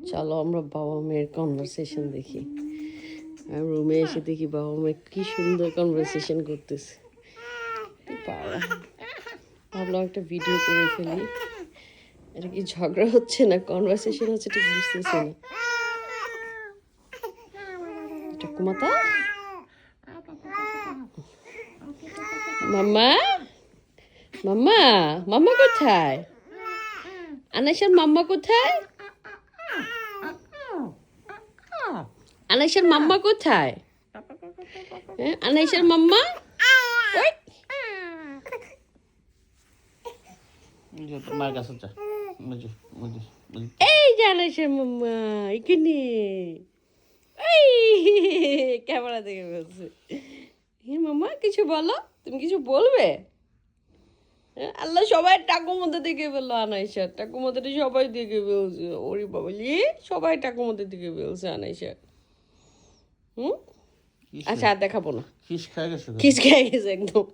চলো আমরা বাবা মেয়ের কনভারসেশন দেখি। আমি রুমে এসে দেখি বাবা মেয়ে কি সুন্দর কনভারসেশন করতেছে। ভাবলাম একটা ভিডিও করে ফেলি। এটা কি ঝগড়া হচ্ছে না কনভারসেশন হচ্ছে ঠিক বুঝতেছি না। এটা কুমাতা মাম্মা, মাম্মা, মাম্মা কোথায়? আনাইশার মাম্মা কোথায়? আনাইশার মাম্মা কোথায়? হ্যাঁ, আনাইশার মাম্মা ওই মার কাছে যা। এই যে আনাইশার মাম্মা এখানে। এই ক্যামেরা দেখে বলছে মাম্মা কিছু বলো, তুমি কিছু বলবে? আল্লাহ সবাই টাকুর মধ্যে দেখে ফেললো। আনাইশা টাকুর মধ্যে সবাই দেখে ফেলছে। ওরে বাবলি সবাই টাকুর মধ্যে দেখে ফেলছে আনাইশা। আচ্ছা আর দেখাবো না। খিস খাই গেছে খিস খেয়ে গেছে একদম।